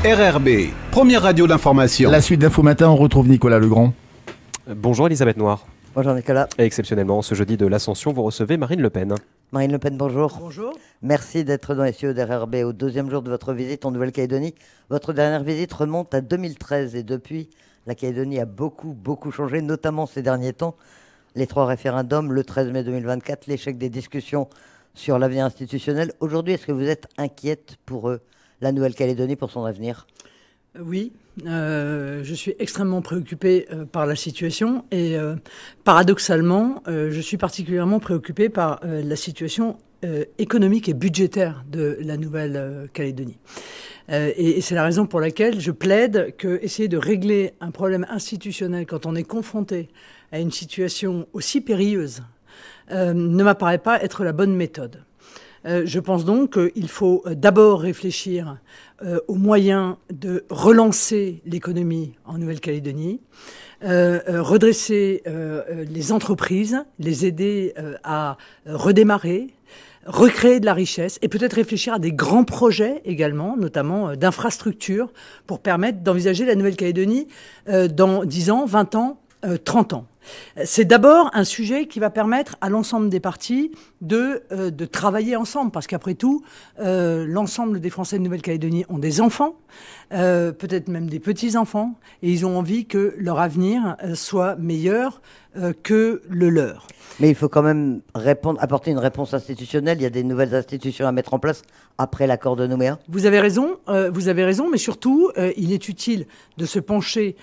RRB, première radio d'information. La suite d'Info Matin, on retrouve Nicolas Legrand. Bonjour Elisabeth Noir. Bonjour Nicolas. Et exceptionnellement, ce jeudi de l'Ascension, vous recevez Marine Le Pen. Marine Le Pen, bonjour. Bonjour. Merci d'être dans les studios d'RRB au deuxième jour de votre visite en Nouvelle-Calédonie. Votre dernière visite remonte à 2013 et depuis, la Calédonie a beaucoup changé, notamment ces derniers temps. Les 3 référendums, le 13 mai 2024, l'échec des discussions sur l'avenir institutionnel. Aujourd'hui, est-ce que vous êtes inquiète pour la Nouvelle-Calédonie, pour son avenir ? Oui, je suis extrêmement préoccupée par la situation et paradoxalement, je suis particulièrement préoccupée par la situation économique et budgétaire de la Nouvelle-Calédonie. Et c'est la raison pour laquelle je plaide que essayer de régler un problème institutionnel quand on est confronté à une situation aussi périlleuse ne m'apparaît pas être la bonne méthode. Je pense donc qu'il faut d'abord réfléchir aux moyens de relancer l'économie en Nouvelle-Calédonie, redresser les entreprises, les aider à redémarrer, recréer de la richesse et peut-être réfléchir à des grands projets également, notamment d'infrastructures, pour permettre d'envisager la Nouvelle-Calédonie dans 10 ans, 20 ans, 30 ans. C'est d'abord un sujet qui va permettre à l'ensemble des partis de travailler ensemble, parce qu'après tout, l'ensemble des Français de Nouvelle-Calédonie ont des enfants, peut-être même des petits-enfants, et ils ont envie que leur avenir soit meilleur que le leur. Mais il faut quand même apporter une réponse institutionnelle. Il y a des nouvelles institutions à mettre en place après l'accord de Nouméa. Vous avez raison, mais surtout, il est utile de se pencher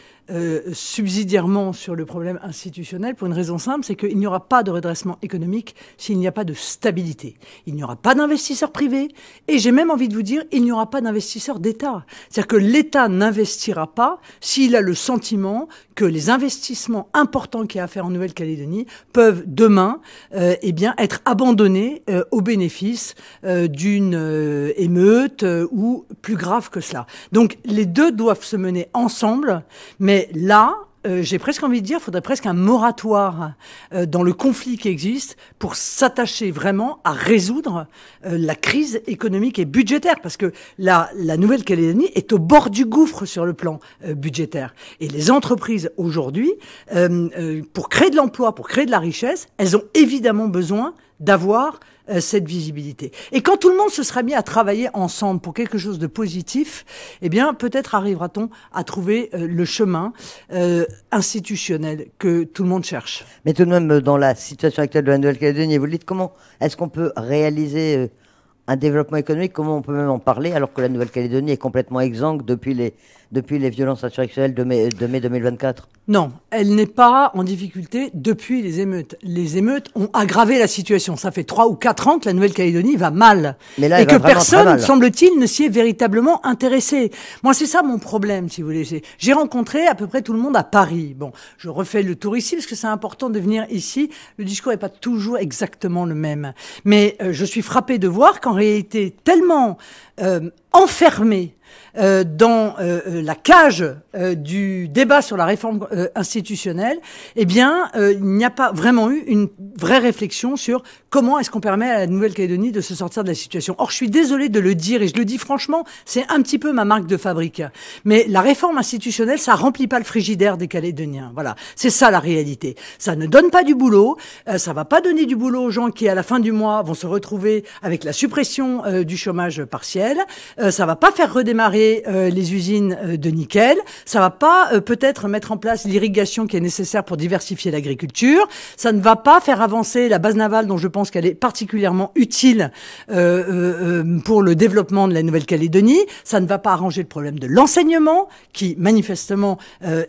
subsidiairement sur le problème institutionnel pour une raison simple, c'est qu'il n'y aura pas de redressement économique s'il n'y a pas de stabilité. Il n'y aura pas d'investisseurs privés et j'ai même envie de vous dire, il n'y aura pas d'investisseurs d'État. C'est-à-dire que l'État n'investira pas s'il a le sentiment que les investissements importants qu'il y a à faire en Nouvelle-Calédonie peuvent demain être abandonnés au bénéfice d'une émeute ou plus grave que cela. Donc les deux doivent se mener ensemble, mais là, j'ai presque envie de dire, il faudrait presque un moratoire dans le conflit qui existe pour s'attacher vraiment à résoudre la crise économique et budgétaire, parce que la Nouvelle-Calédonie est au bord du gouffre sur le plan budgétaire. Et les entreprises aujourd'hui, pour créer de l'emploi, pour créer de la richesse, elles ont évidemment besoin d'avoir cette visibilité. Et quand tout le monde se sera mis à travailler ensemble pour quelque chose de positif, eh bien, peut-être arrivera-t-on à trouver le chemin institutionnel que tout le monde cherche. Mais tout de même, dans la situation actuelle de la Nouvelle-Calédonie, vous dites comment est-ce qu'on peut réaliser un développement économique, comment on peut même en parler alors que la Nouvelle-Calédonie est complètement exsangue depuis les violences insurrectionnelles de mai 2024 ? Non, elle n'est pas en difficulté depuis les émeutes. Les émeutes ont aggravé la situation. Ça fait 3 ou 4 ans que la Nouvelle-Calédonie va mal. Mais là, et que personne, semble-t-il, ne s'y est véritablement intéressé. Moi, c'est ça mon problème, si vous voulez. J'ai rencontré à peu près tout le monde à Paris. Bon, je refais le tour ici parce que c'est important de venir ici. Le discours n'est pas toujours exactement le même. Mais je suis frappé de voir qu'en réalité, tellement enfermé dans la cage du débat sur la réforme institutionnelle, eh bien, il n'y a pas vraiment eu une vraie réflexion sur comment est-ce qu'on permet à la Nouvelle-Calédonie de se sortir de la situation. Or, je suis désolée de le dire, et je le dis franchement, c'est un petit peu ma marque de fabrique. Mais la réforme institutionnelle, ça remplit pas le frigidaire des Calédoniens. Voilà, c'est ça la réalité. Ça ne donne pas du boulot, ça va pas donner du boulot aux gens qui, à la fin du mois, vont se retrouver avec la suppression du chômage partiel. Ça va pas faire redémarrer les usines de nickel, ça va pas peut-être mettre en place l'irrigation qui est nécessaire pour diversifier l'agriculture, ça ne va pas faire avancer la base navale dont je pense qu'elle est particulièrement utile pour le développement de la Nouvelle-Calédonie, ça ne va pas arranger le problème de l'enseignement qui manifestement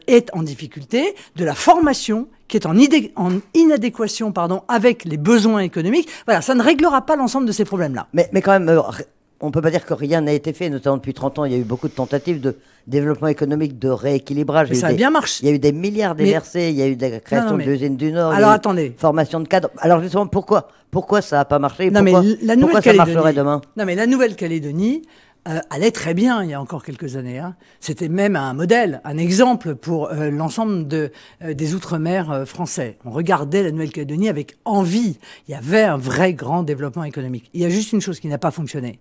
est en difficulté, de la formation qui est en inadéquation avec les besoins économiques. Voilà, ça ne réglera pas l'ensemble de ces problèmes-là. Mais quand même, on ne peut pas dire que rien n'a été fait, notamment depuis 30 ans. Il y a eu beaucoup de tentatives de développement économique, de rééquilibrage. Mais ça a bien marché. Il y a eu des milliards déversés, il y a eu des créations d'usines du Nord. Alors attendez. Formation de cadres. Alors justement, pourquoi ça n'a pas marché? Non, pourquoi ça marcherait demain? Non mais la Nouvelle-Calédonie allait très bien il y a encore quelques années. Hein. C'était même un modèle, un exemple pour l'ensemble des Outre-mer français. On regardait la Nouvelle-Calédonie avec envie. Il y avait un vrai grand développement économique. Il y a juste une chose qui n'a pas fonctionné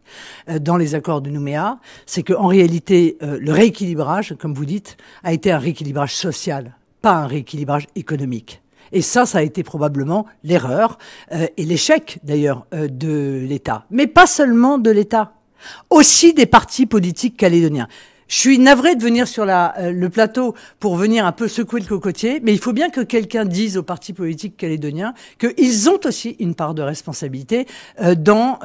dans les accords de Nouméa, c'est qu'en réalité, le rééquilibrage, comme vous dites, a été un rééquilibrage social, pas un rééquilibrage économique. Et ça a été probablement l'erreur et l'échec, d'ailleurs, de l'État. Mais pas seulement de l'État, aussi des partis politiques calédoniens. Je suis navré de venir sur le plateau pour venir un peu secouer le cocotier, mais il faut bien que quelqu'un dise aux partis politiques calédoniens qu'ils ont aussi une part de responsabilité dans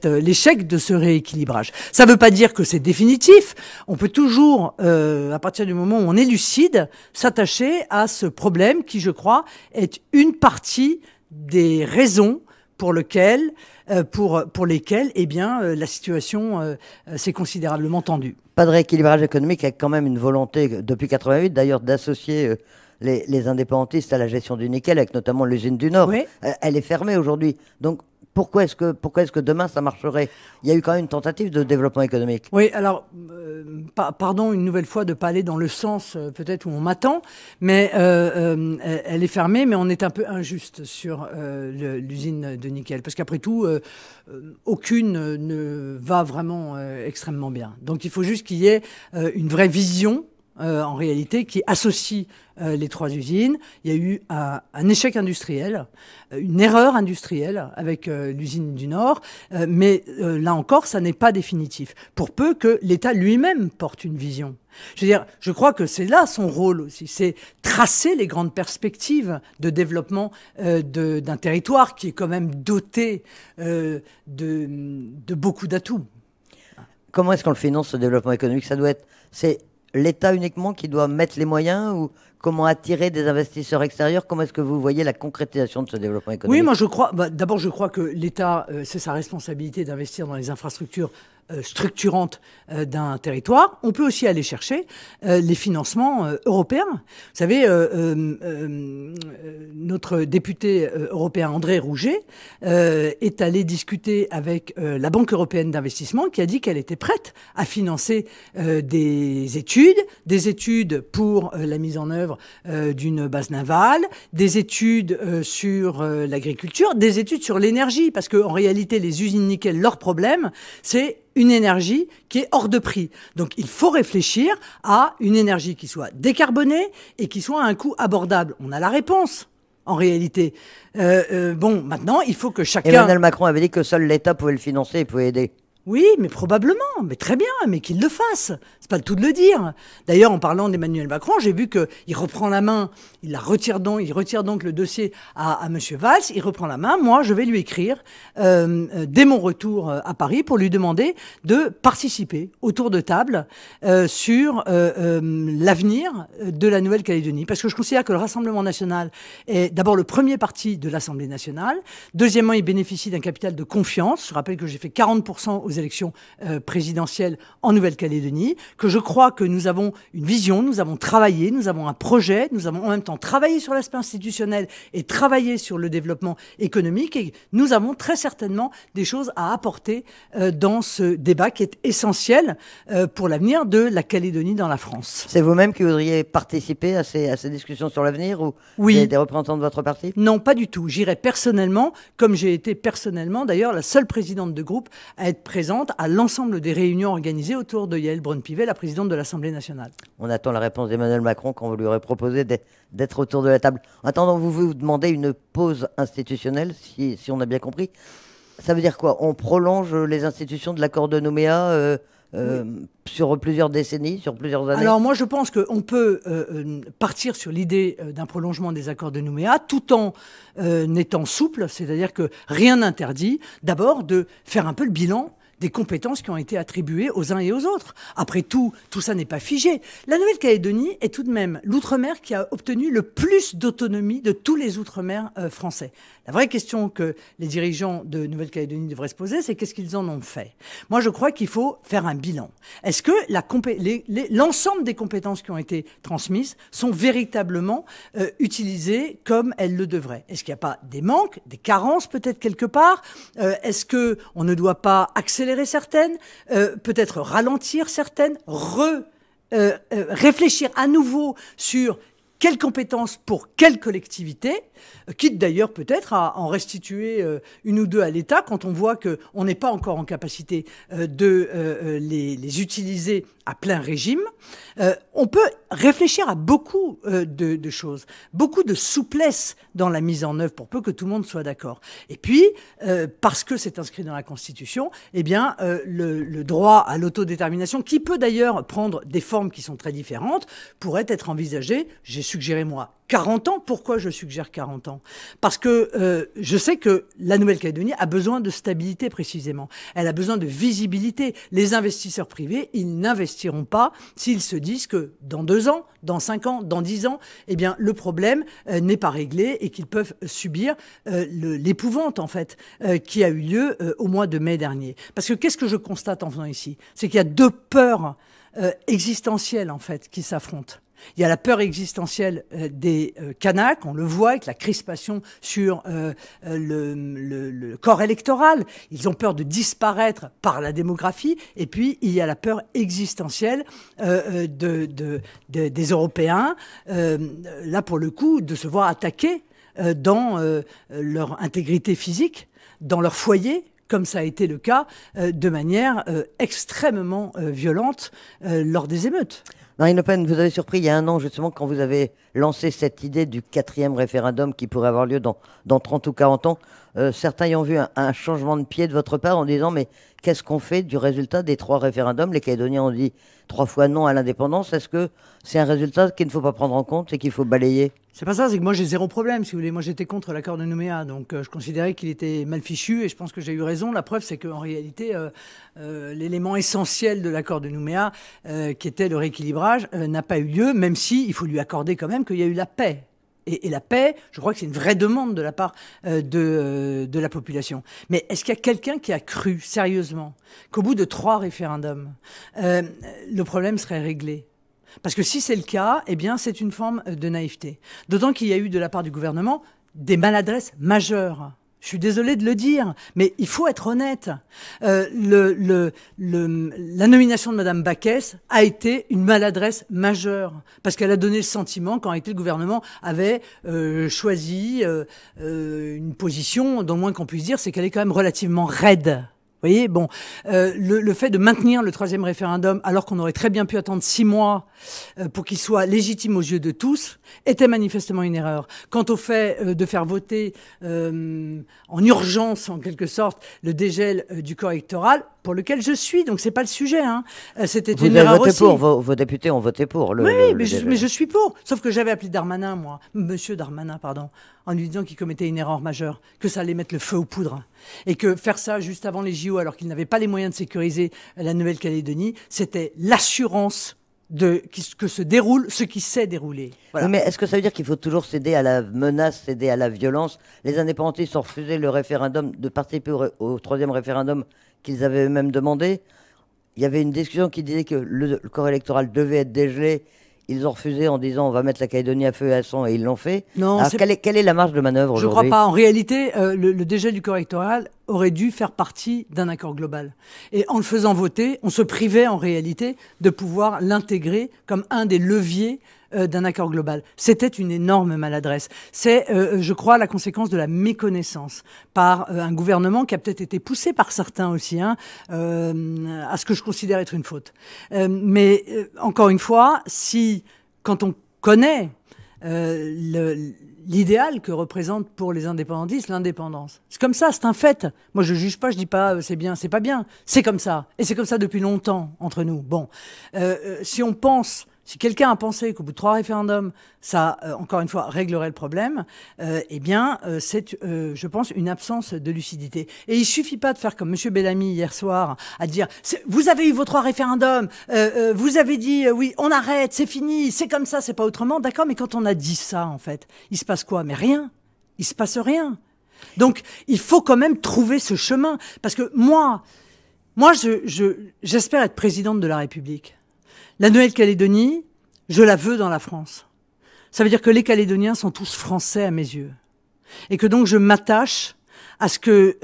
l'échec de ce rééquilibrage. Ça ne veut pas dire que c'est définitif. On peut toujours, à partir du moment où on est lucide, s'attacher à ce problème qui, je crois, est une partie des raisons pour lesquelles eh bien, la situation s'est considérablement tendue. Pas de rééquilibrage économique avec quand même une volonté, depuis 88 d'ailleurs, d'associer les indépendantistes à la gestion du nickel, avec notamment l'usine du Nord. Oui. Elle est fermée aujourd'hui. Donc pourquoi est-ce que demain ça marcherait? Il y a eu quand même une tentative de développement économique. Oui, alors, pardon une nouvelle fois de ne pas aller dans le sens peut-être où on m'attend, mais elle est fermée, mais on est un peu injuste sur l'usine de nickel. Parce qu'après tout, aucune ne va vraiment extrêmement bien. Donc il faut juste qu'il y ait une vraie vision en réalité, qui associe les trois usines. Il y a eu un échec industriel, une erreur industrielle avec l'usine du Nord, mais là encore, ça n'est pas définitif, pour peu que l'État lui-même porte une vision. Je veux dire, je crois que c'est là son rôle aussi, c'est tracer les grandes perspectives de développement d'un territoire qui est quand même doté de beaucoup d'atouts. Comment est-ce qu'on le finance, ce développement économique? C'est l'État uniquement qui doit mettre les moyens, ou comment attirer des investisseurs extérieurs? Comment est-ce que vous voyez la concrétisation de ce développement économique? Oui, moi je crois, d'abord je crois que l'État, c'est sa responsabilité d'investir dans les infrastructures structurantes d'un territoire. On peut aussi aller chercher les financements européens. Vous savez, notre député européen André Rouget est allé discuter avec la Banque européenne d'investissement, qui a dit qu'elle était prête à financer des études pour la mise en œuvre d'une base navale, des études sur l'agriculture, des études sur l'énergie, parce qu'en réalité, les usines nickel, leur problème, c'est une énergie qui est hors de prix. Donc il faut réfléchir à une énergie qui soit décarbonée et qui soit à un coût abordable. On a la réponse, en réalité. Bon, maintenant, il faut que chacun... Emmanuel Macron avait dit que seul l'État pouvait le financer et pouvait aider. Oui, mais probablement, mais très bien, mais qu'il le fasse. C'est pas le tout de le dire. D'ailleurs, en parlant d'Emmanuel Macron, j'ai vu qu'il reprend la main, il retire donc le dossier à M. Valls, il reprend la main. Moi, je vais lui écrire dès mon retour à Paris pour lui demander de participer autour de table sur l'avenir de la Nouvelle-Calédonie. Parce que je considère que le Rassemblement national est d'abord le premier parti de l'Assemblée nationale. Deuxièmement, il bénéficie d'un capital de confiance. Je rappelle que j'ai fait 40% aux élections présidentielles en Nouvelle-Calédonie, que je crois que nous avons une vision, nous avons travaillé, nous avons un projet, nous avons en même temps travaillé sur l'aspect institutionnel et travaillé sur le développement économique, et nous avons très certainement des choses à apporter dans ce débat qui est essentiel pour l'avenir de la Calédonie dans la France. C'est vous-même qui voudriez participer à ces discussions sur l'avenir, ou oui. Des représentants de votre parti? Non, pas du tout. J'irai personnellement, comme j'ai été personnellement d'ailleurs la seule présidente de groupe à être présente à l'ensemble des réunions organisées autour de Yaël Braun-Pivet, la présidente de l'Assemblée nationale. On attend la réponse d'Emmanuel Macron quand vous lui aurez proposé d'être autour de la table. En attendant, vous vous demandez une pause institutionnelle, si on a bien compris. Ça veut dire quoi? On prolonge les institutions de l'accord de Nouméa sur plusieurs décennies, sur plusieurs années? Alors moi je pense qu'on peut partir sur l'idée d'un prolongement des accords de Nouméa tout en étant souple, c'est-à-dire que rien n'interdit d'abord de faire un peu le bilan des compétences qui ont été attribuées aux uns et aux autres. Après tout ça n'est pas figé. La Nouvelle-Calédonie est tout de même l'outre-mer qui a obtenu le plus d'autonomie de tous les outre-mer français. La vraie question que les dirigeants de Nouvelle-Calédonie devraient se poser, c'est qu'est-ce qu'ils en ont fait? Moi, je crois qu'il faut faire un bilan. Est-ce que l'ensemble des compétences qui ont été transmises sont véritablement utilisées comme elles le devraient? Est-ce qu'il n'y a pas des manques, des carences peut-être quelque part? Est-ce qu'on ne doit pas accélérer accélérer certaines, peut-être ralentir certaines, réfléchir à nouveau sur quelles compétences pour quelle collectivité, quitte d'ailleurs peut-être à en restituer une ou deux à l'État quand on voit qu'on n'est pas encore en capacité de les utiliser à plein régime. On peut réfléchir à beaucoup de choses, beaucoup de souplesse dans la mise en œuvre pour peu que tout le monde soit d'accord. Et puis, parce que c'est inscrit dans la Constitution, eh bien, le droit à l'autodétermination, qui peut d'ailleurs prendre des formes qui sont très différentes, pourrait être envisagé. J'ai suggéré, moi, 40 ans. Pourquoi je suggère 40 ans? Parce que je sais que la Nouvelle-Calédonie a besoin de stabilité précisément. Elle a besoin de visibilité. Les investisseurs privés, ils n'investiront pas s'ils se disent que dans 2 ans, dans 5 ans, dans 10 ans, eh bien, le problème n'est pas réglé et qu'ils peuvent subir l'épouvante, en fait, qui a eu lieu au mois de mai dernier. Parce que qu'est-ce que je constate en venant ici? C'est qu'il y a 2 peurs existentielles, en fait, qui s'affrontent. Il y a la peur existentielle des Kanaks, on le voit avec la crispation sur le corps électoral. Ils ont peur de disparaître par la démographie. Et puis, il y a la peur existentielle des Européens, là pour le coup, de se voir attaquer dans leur intégrité physique, dans leur foyer, comme ça a été le cas, de manière extrêmement violente lors des émeutes. Marine Le Pen, vous avez surpris il y a 1 an, justement, quand vous avez lancé cette idée du 4e référendum qui pourrait avoir lieu dans 30 ou 40 ans. Certains y ont vu un changement de pied de votre part en disant, mais qu'est-ce qu'on fait du résultat des 3 référendums? Les Calédoniens ont dit 3 fois non à l'indépendance. Est-ce que c'est un résultat qu'il ne faut pas prendre en compte et qu'il faut balayer? C'est pas ça, c'est que moi j'ai 0 problème, si vous voulez. Moi j'étais contre l'accord de Nouméa, donc je considérais qu'il était mal fichu et je pense que j'ai eu raison. La preuve, c'est qu'en réalité, l'élément essentiel de l'accord de Nouméa, qui était le rééquilibrage, n'a pas eu lieu, même si il faut lui accorder quand même qu'il y a eu la paix. Et la paix, je crois que c'est une vraie demande de la part de la population. Mais est-ce qu'il y a quelqu'un qui a cru sérieusement qu'au bout de 3 référendums, le problème serait réglé? Parce que si c'est le cas, eh bien, c'est une forme de naïveté. D'autant qu'il y a eu de la part du gouvernement des maladresses majeures. Je suis désolé de le dire, mais il faut être honnête. La nomination de Madame Backès a été une maladresse majeure, parce qu'elle a donné le sentiment qu'en réalité le gouvernement avait choisi une position dont le moins qu'on puisse dire, c'est qu'elle est quand même relativement raide. Vous voyez, bon, le fait de maintenir le 3e référendum, alors qu'on aurait très bien pu attendre 6 mois pour qu'il soit légitime aux yeux de tous, était manifestement une erreur. Quant au fait de faire voter en urgence, en quelque sorte, le dégel du corps électoral, pour lequel je suis, donc c'est pas le sujet. Hein. C'était une erreur aussi. Pour, vos députés ont voté pour le. Oui, le mais je suis pour. Sauf que j'avais appelé Darmanin, moi, Monsieur Darmanin, pardon, en lui disant qu'il commettait une erreur majeure, que ça allait mettre le feu aux poudres, et que faire ça juste avant les JO, alors qu'il n'avait pas les moyens de sécuriser la Nouvelle-Calédonie, c'était l'assurance que se déroule ce qui s'est déroulé. Voilà. Mais est-ce que ça veut dire qu'il faut toujours céder à la menace, céder à la violence? Les indépendantistes ont refusé le référendum, de participer au 3e référendum qu'ils avaient eux-mêmes demandé. Il y avait une discussion qui disait que le corps électoral devait être dégelé. Ils ont refusé en disant on va mettre la Calédonie à feu et à sang, et ils l'ont fait. Non, alors, quelle est la marge de manœuvre aujourd'hui? Je ne crois pas. En réalité, le dégel du corps électoral aurait dû faire partie d'un accord global. Et en le faisant voter, on se privait en réalité de pouvoir l'intégrer comme un des leviers d'un accord global. C'était une énorme maladresse. C'est, je crois, la conséquence de la méconnaissance par un gouvernement qui a peut-être été poussé par certains aussi, à ce que je considère être une faute. Mais encore une fois, quand on connaît l'idéal que représente pour les indépendantistes l'indépendance. C'est comme ça, c'est un fait. Moi, je juge pas, je dis pas c'est bien, c'est pas bien. C'est comme ça. Et c'est comme ça depuis longtemps entre nous. Bon, si quelqu'un a pensé qu'au bout de 3 référendums, ça, encore une fois, réglerait le problème, eh bien, c'est, je pense, une absence de lucidité. Et il suffit pas de faire comme M. Bellamy hier soir, à dire « Vous avez eu vos 3 référendums, vous avez dit oui, on arrête, c'est fini, c'est comme ça, c'est pas autrement. » D'accord, mais quand on a dit ça, en fait, il se passe quoi? Mais rien. Il se passe rien. Donc, il faut quand même trouver ce chemin. Parce que moi, j'espère être présidente de la République. La Nouvelle-Calédonie, je la veux dans la France. Ça veut dire que les Calédoniens sont tous français à mes yeux. Et que donc je m'attache à ce que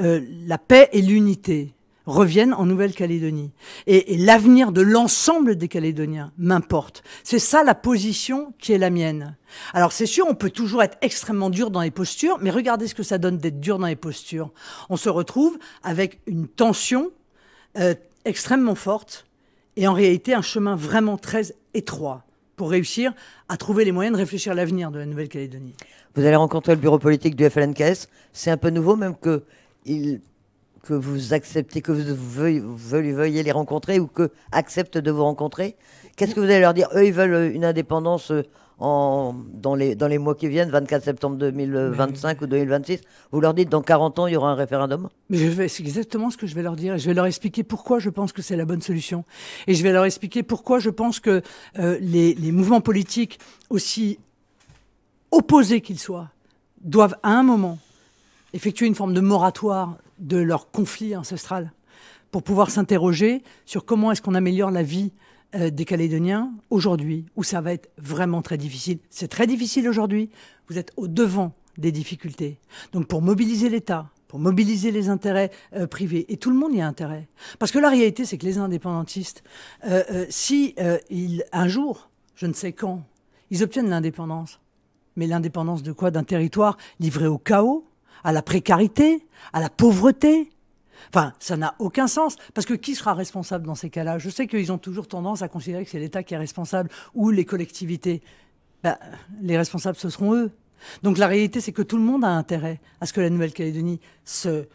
la paix et l'unité reviennent en Nouvelle-Calédonie. Et l'avenir de l'ensemble des Calédoniens m'importe. C'est ça la position qui est la mienne. Alors c'est sûr, on peut toujours être extrêmement dur dans les postures, mais regardez ce que ça donne d'être dur dans les postures. On se retrouve avec une tension extrêmement forte et en réalité un chemin vraiment très étroit pour réussir à trouver les moyens de réfléchir à l'avenir de la Nouvelle-Calédonie. Vous allez rencontrer le bureau politique du FLNKS. C'est un peu nouveau, même que vous acceptez, que vous veuillez les rencontrer ou qu'eux acceptent de vous rencontrer. Qu'est-ce que vous allez leur dire? Eux, ils veulent une indépendance dans les mois qui viennent, 24 septembre 2025 ou 2026. Vous leur dites, dans 40 ans, il y aura un référendum? Mais c'est exactement ce que je vais leur dire. Et je vais leur expliquer pourquoi je pense que c'est la bonne solution. Et je vais leur expliquer pourquoi je pense que les mouvements politiques, aussi opposés qu'ils soient, doivent à un moment effectuer une forme de moratoire de leur conflit ancestral pour pouvoir s'interroger sur comment est-ce qu'on améliore la vie des Calédoniens aujourd'hui, où ça va être vraiment très difficile. C'est très difficile aujourd'hui. Vous êtes au devant des difficultés. Donc pour mobiliser l'État, pour mobiliser les intérêts privés, et tout le monde y a intérêt. Parce que la réalité, c'est que les indépendantistes, un jour, je ne sais quand, ils obtiennent l'indépendance. Mais l'indépendance de quoi? D'un territoire livré au chaos, à la précarité, à la pauvreté. Enfin, ça n'a aucun sens. Parce que qui sera responsable dans ces cas-là? Je sais qu'ils ont toujours tendance à considérer que c'est l'État qui est responsable ou les collectivités. Les responsables, ce seront eux. Donc la réalité, c'est que tout le monde a intérêt à ce que la Nouvelle-Calédonie se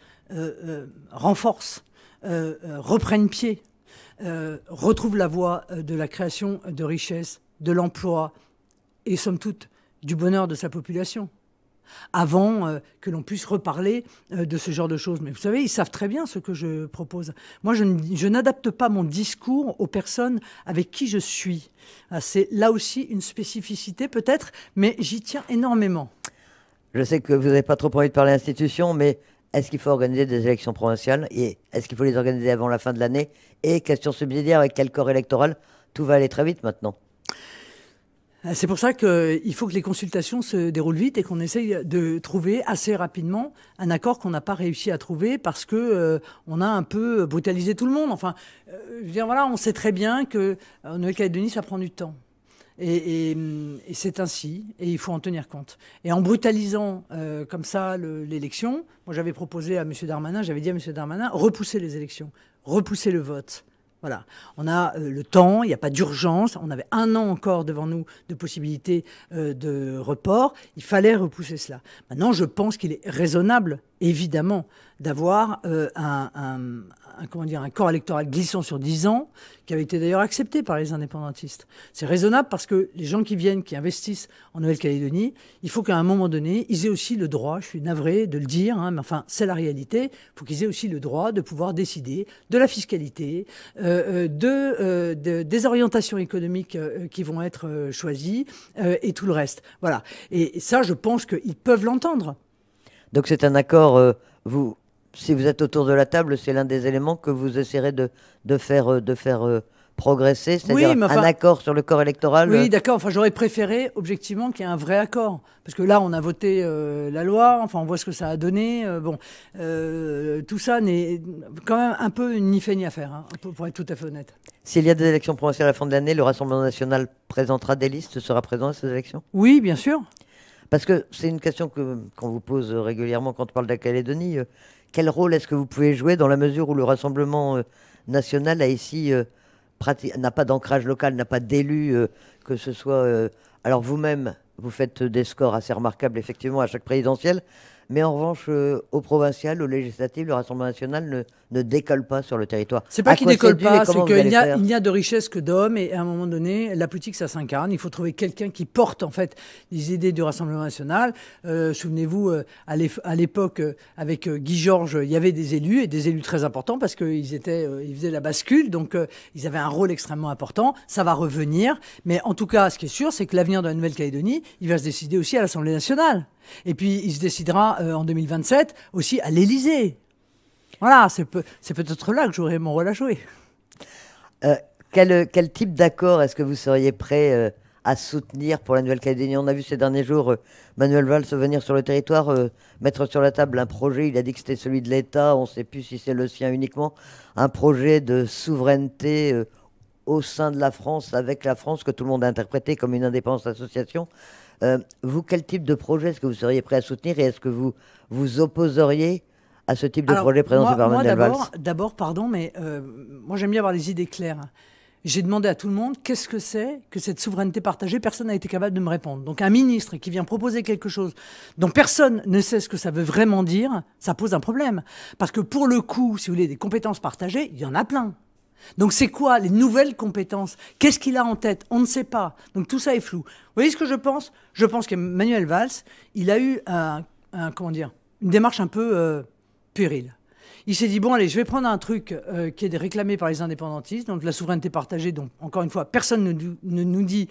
renforce, reprenne pied, retrouve la voie de la création de richesses, de l'emploi et, somme toute, du bonheur de sa population, avant que l'on puisse reparler de ce genre de choses. Mais vous savez, ils savent très bien ce que je propose. Moi, je n'adapte pas mon discours aux personnes avec qui je suis. C'est là aussi une spécificité peut-être, mais j'y tiens énormément. Je sais que vous n'avez pas trop envie de parler institution, mais est-ce qu'il faut organiser des élections provinciales? Et est-ce qu'il faut les organiser avant la fin de l'année? Et question subsidiaire, avec quel corps électoral? Tout va aller très vite maintenant. C'est pour ça qu'il faut que les consultations se déroulent vite et qu'on essaye de trouver assez rapidement un accord qu'on n'a pas réussi à trouver parce que on a un peu brutalisé tout le monde. Enfin, je veux dire, voilà, on sait très bien que en Nouvelle-Calédonie, ça prend du temps. Et c'est ainsi, et il faut en tenir compte. Et en brutalisant comme ça l'élection, moi j'avais proposé à M. Darmanin, j'avais dit à M. Darmanin, repousser les élections, repousser le vote. Voilà, on a le temps, il n'y a pas d'urgence, on avait 1 an encore devant nous de possibilités de report, il fallait repousser cela. Maintenant, je pense qu'il est raisonnable, évidemment, d'avoir un corps électoral glissant sur 10 ans, qui avait été d'ailleurs accepté par les indépendantistes. C'est raisonnable parce que les gens qui viennent, qui investissent en Nouvelle-Calédonie, il faut qu'à un moment donné, ils aient aussi le droit, je suis navré de le dire, mais enfin, c'est la réalité, il faut qu'ils aient aussi le droit de pouvoir décider de la fiscalité, des orientations économiques qui vont être choisies, et tout le reste. Voilà. Et ça, je pense qu'ils peuvent l'entendre. Donc c'est un accord, si vous êtes autour de la table, c'est l'un des éléments que vous essaierez de faire progresser, c'est-à-dire un accord sur le corps électoral. Oui, d'accord. Enfin, j'aurais préféré, objectivement, qu'il y ait un vrai accord. Parce que là, on a voté la loi, enfin, on voit ce que ça a donné. Tout ça n'est quand même un peu ni fait ni à faire, hein, pour être tout à fait honnête. S'il y a des élections provinciales à la fin de l'année, le Rassemblement national présentera des listes, sera présent à ces élections? Oui, bien sûr. Parce que c'est une question qu'on vous pose régulièrement quand on parle de la Calédonie. Quel rôle est-ce que vous pouvez jouer dans la mesure où le Rassemblement national a ici n'a pas d'ancrage local, n'a pas d'élus, que ce soit... alors vous-même, vous faites des scores assez remarquables effectivement à chaque présidentielle, mais en revanche, au provincial, au législatif, le Rassemblement national ne décolle pas sur le territoire. C'est pas qu'il décolle pas, c'est qu'il n'y a de richesse que d'hommes, et à un moment donné, la politique, ça s'incarne. Il faut trouver quelqu'un qui porte, en fait, les idées du Rassemblement national. Souvenez-vous, à l'époque, avec Guy Georges, il y avait des élus, et des élus très importants, parce qu'ils faisaient la bascule, donc ils avaient un rôle extrêmement important. Ça va revenir, mais en tout cas, ce qui est sûr, c'est que l'avenir de la Nouvelle-Calédonie, il va se décider aussi à l'Assemblée nationale. Et puis, il se décidera en 2027 aussi à l'Élysée. Voilà, c'est peut-être là que j'aurai mon rôle à jouer. Quel type d'accord est-ce que vous seriez prêt à soutenir pour la Nouvelle-Calédonie? On a vu ces derniers jours Manuel Valls venir sur le territoire, mettre sur la table un projet. Il a dit que c'était celui de l'État. On ne sait plus si c'est le sien uniquement. Un projet de souveraineté au sein de la France, avec la France, que tout le monde a interprété comme une indépendance d'association. Vous, quel type de projet est-ce que vous seriez prêt à soutenir et est-ce que vous vous opposeriez à ce type de projet présenté par Manuel Valls? D'abord, pardon, mais moi j'aime bien avoir des idées claires. J'ai demandé à tout le monde qu'est-ce que c'est que cette souveraineté partagée. Personne n'a été capable de me répondre. Donc un ministre qui vient proposer quelque chose dont personne ne sait ce que ça veut vraiment dire, ça pose un problème. Parce que pour le coup, si vous voulez, des compétences partagées, il y en a plein. Donc c'est quoi les nouvelles compétences? Qu'est-ce qu'il a en tête? On ne sait pas. Donc tout ça est flou. Vous voyez ce que je pense? Je pense qu'Emmanuel Valls, il a eu une démarche un peu puérile. Il s'est dit, bon, allez, je vais prendre un truc qui est réclamé par les indépendantistes, donc la souveraineté partagée, donc encore une fois, personne ne nous dit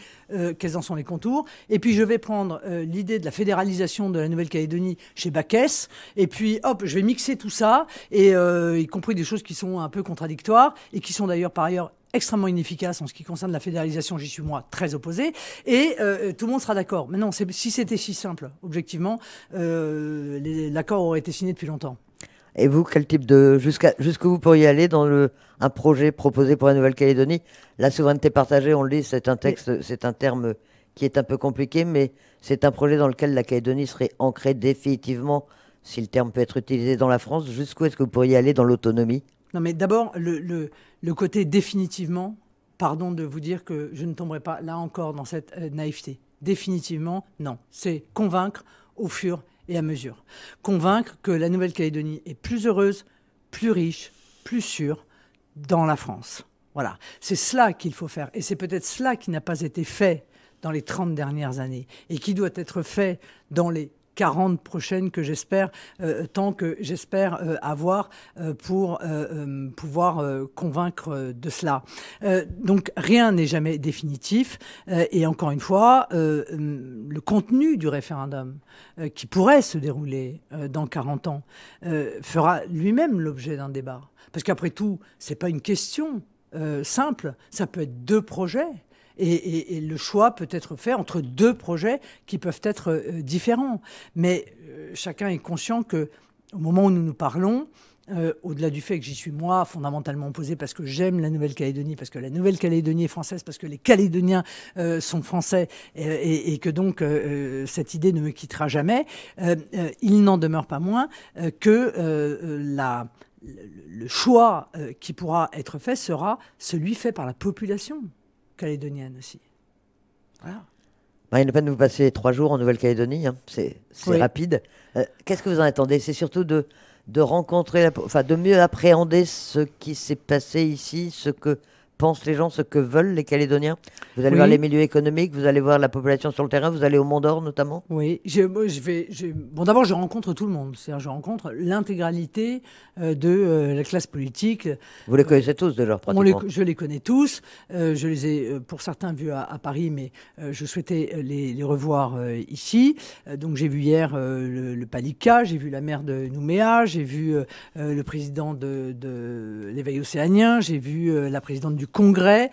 quels en sont les contours. Et puis, je vais prendre l'idée de la fédéralisation de la Nouvelle-Calédonie chez Baquès. Et puis, hop, je vais mixer tout ça, et y compris des choses qui sont un peu contradictoires, et qui sont d'ailleurs, par ailleurs, extrêmement inefficaces en ce qui concerne la fédéralisation. J'y suis, moi, très opposé. Et tout le monde sera d'accord. Mais non, si c'était si simple, objectivement, l'accord aurait été signé depuis longtemps. Et vous, quel type de... Jusqu'où vous pourriez aller dans un projet proposé pour la Nouvelle-Calédonie? La souveraineté partagée, on le dit, c'est un texte, c'est un terme qui est un peu compliqué, mais c'est un projet dans lequel la Calédonie serait ancrée définitivement, si le terme peut être utilisé, dans la France. Jusqu'où est-ce que vous pourriez aller dans l'autonomie? Non, mais d'abord, le côté définitivement, pardon de vous dire que je ne tomberai pas, là encore, dans cette naïveté. Définitivement, non. C'est convaincre au fur et à mesure. Convaincre que la Nouvelle-Calédonie est plus heureuse, plus riche, plus sûre dans la France. Voilà. C'est cela qu'il faut faire. Et c'est peut-être cela qui n'a pas été fait dans les 30 dernières années et qui doit être fait dans les 40 prochaines que j'espère, tant que j'espère avoir pour pouvoir convaincre de cela. Donc rien n'est jamais définitif et encore une fois, le contenu du référendum qui pourrait se dérouler dans 40 ans fera lui-même l'objet d'un débat. Parce qu'après tout, c'est pas une question simple, ça peut être deux projets. Et le choix peut être fait entre deux projets qui peuvent être différents. Mais chacun est conscient qu'au moment où nous nous parlons, au-delà du fait que j'y suis moi fondamentalement opposé parce que j'aime la Nouvelle-Calédonie, parce que la Nouvelle-Calédonie est française, parce que les Calédoniens sont français et que donc cette idée ne me quittera jamais, il n'en demeure pas moins que le choix qui pourra être fait sera celui fait par la population calédonienne aussi. Voilà. Marine Le Pen, vous passez 3 jours en Nouvelle-Calédonie, hein. C'est oui. Rapide. Qu'est-ce que vous en attendez? C'est surtout de rencontrer, de mieux appréhender ce qui s'est passé ici, ce que pensent les gens, ce que veulent les Calédoniens. Vous allez voir les milieux économiques, vous allez voir la population sur le terrain, vous allez au Mont-d'Or notamment. Oui, bon, d'abord je rencontre tout le monde, c'est-à-dire je rencontre l'intégralité de la classe politique. Vous les connaissez tous déjà, pratiquement. Je les connais tous, je les ai pour certains vus à Paris, mais je souhaitais les revoir ici. Donc j'ai vu hier le Palika, j'ai vu la maire de Nouméa, j'ai vu le président de l'Éveil océanien, j'ai vu la présidente du Congrès,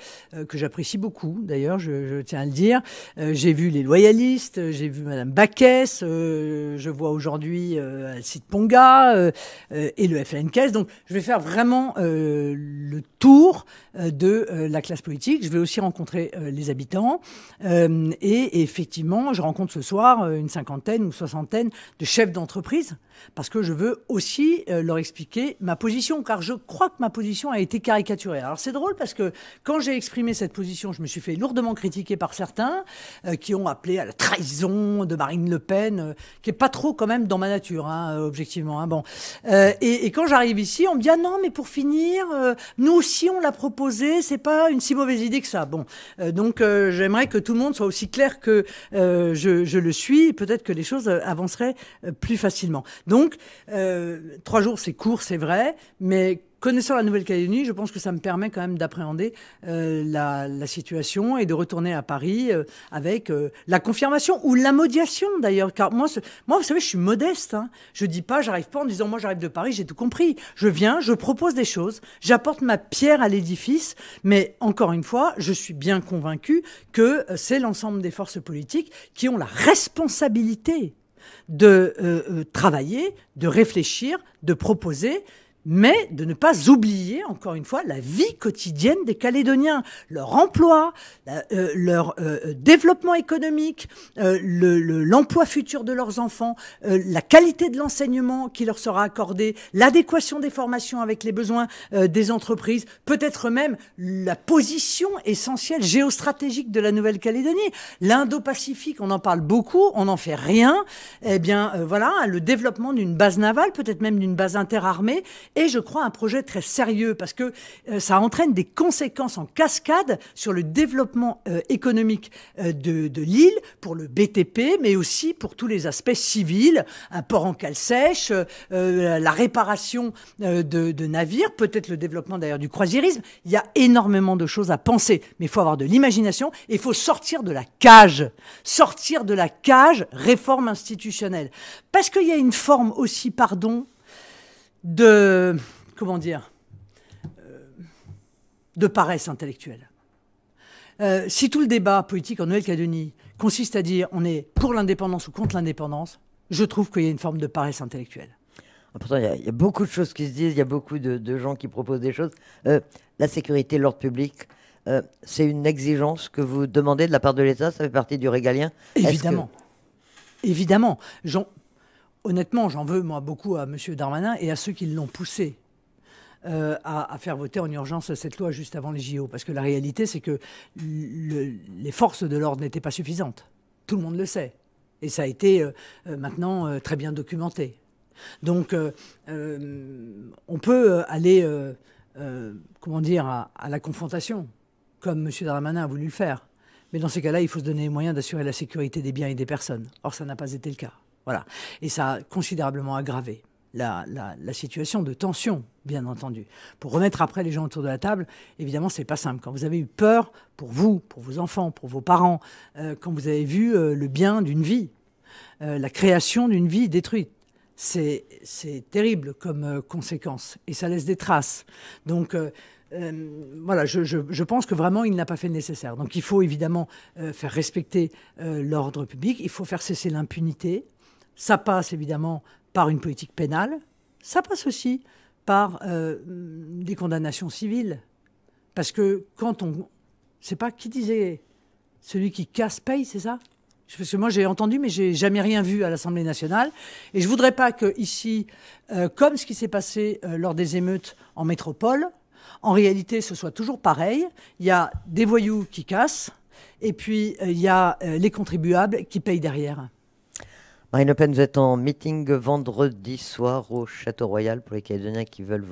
que j'apprécie beaucoup, d'ailleurs, je tiens à le dire. J'ai vu les loyalistes, j'ai vu Madame Baquès, je vois aujourd'hui Alcide Ponga et le FLNKS. Donc, je vais faire vraiment le tour de la classe politique. Je vais aussi rencontrer les habitants. Et effectivement, je rencontre ce soir une 50aine ou 60aine de chefs d'entreprise parce que je veux aussi leur expliquer ma position, car je crois que ma position a été caricaturée. Alors, c'est drôle parce que quand j'ai exprimé cette position, je me suis fait lourdement critiquer par certains qui ont appelé à la trahison de Marine Le Pen, qui est pas trop quand même dans ma nature, hein, objectivement. Hein, bon. Et quand j'arrive ici, on me dit « Ah non, mais pour finir, nous aussi on l'a proposé, c'est pas une si mauvaise idée que ça. » Bon, donc j'aimerais que tout le monde soit aussi clair que je le suis. Peut-être que les choses avanceraient plus facilement. Donc, 3 jours, c'est court, c'est vrai, mais connaissant la Nouvelle-Calédonie, je pense que ça me permet quand même d'appréhender la situation et de retourner à Paris avec la confirmation ou l'amodiation d'ailleurs. Car moi, vous savez, je suis modeste. Hein. Je dis pas, j'arrive pas en disant moi j'arrive de Paris, j'ai tout compris. Je viens, je propose des choses, j'apporte ma pierre à l'édifice, mais encore une fois, je suis bien convaincu que c'est l'ensemble des forces politiques qui ont la responsabilité de travailler, de réfléchir, de proposer, mais de ne pas oublier, encore une fois, la vie quotidienne des Calédoniens, leur emploi, leur développement économique, l'emploi futur de leurs enfants, la qualité de l'enseignement qui leur sera accordé, l'adéquation des formations avec les besoins des entreprises, peut-être même la position essentielle géostratégique de la Nouvelle-Calédonie. L'Indo-Pacifique, on en parle beaucoup, on n'en fait rien. Eh bien, voilà, le développement d'une base navale, peut-être même d'une base interarmée, et je crois un projet très sérieux parce que ça entraîne des conséquences en cascade sur le développement économique de l'île, pour le BTP, mais aussi pour tous les aspects civils, un port en cale sèche, la réparation de navires, peut-être le développement d'ailleurs du croisiérisme. Il y a énormément de choses à penser, mais il faut avoir de l'imagination et il faut sortir de la cage. Sortir de la cage, réforme institutionnelle. Parce qu'il y a une forme aussi, de paresse intellectuelle. Si tout le débat politique en Nouvelle-Calédonie consiste à dire on est pour l'indépendance ou contre l'indépendance, je trouve qu'il y a une forme de paresse intellectuelle. Pourtant, il y a beaucoup de choses qui se disent, il y a beaucoup de gens qui proposent des choses. La sécurité, l'ordre public, c'est une exigence que vous demandez de la part de l'État, ça fait partie du régalien. Évidemment. Évidemment. Honnêtement, j'en veux moi beaucoup à M. Darmanin et à ceux qui l'ont poussé à faire voter en urgence cette loi juste avant les JO. Parce que la réalité, c'est que les forces de l'ordre n'étaient pas suffisantes. Tout le monde le sait. Et ça a été maintenant très bien documenté. Donc, on peut aller à la confrontation, comme M. Darmanin a voulu le faire. Mais dans ces cas-là, il faut se donner les moyens d'assurer la sécurité des biens et des personnes. Or, ça n'a pas été le cas. Voilà. Et ça a considérablement aggravé la situation de tension, bien entendu. Pour remettre après les gens autour de la table, évidemment, c'est pas simple. Quand vous avez eu peur pour vous, pour vos enfants, pour vos parents, quand vous avez vu le bien d'une vie, la création d'une vie détruite, c'est terrible comme conséquence. Et ça laisse des traces. Donc, voilà, je pense que vraiment, il n'a pas fait le nécessaire. Donc, il faut évidemment faire respecter l'ordre public. Il faut faire cesser l'impunité. Ça passe évidemment par une politique pénale. Ça passe aussi par des condamnations civiles. Parce que quand on... C'est pas qui disait celui qui casse paye, c'est ça? Parce que moi j'ai entendu, mais j'ai jamais rien vu à l'Assemblée nationale. Et je voudrais pas que ici, comme ce qui s'est passé lors des émeutes en métropole, en réalité ce soit toujours pareil. Il y a des voyous qui cassent, et puis il y a les contribuables qui payent derrière. Marine Le Pen, vous êtes en meeting vendredi soir au Château Royal pour les Calédoniens qui veulent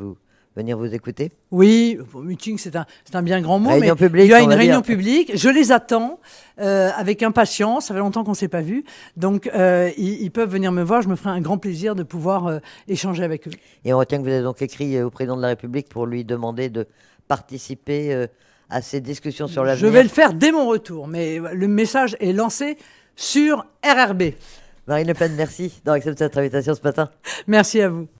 venir vous écouter. Oui, meeting, c'est un bien grand mot, réunion mais publique, il y a une réunion publique. Je les attends avec impatience. Ça fait longtemps qu'on ne s'est pas vus. Donc, ils peuvent venir me voir. Je me ferai un grand plaisir de pouvoir échanger avec eux. Et on retient que vous avez donc écrit au président de la République pour lui demander de participer à ces discussions sur l'avenir. Je vais le faire dès mon retour, mais le message est lancé sur RRB. Marine Le Pen, merci d'avoir accepté cette invitation ce matin. Merci à vous.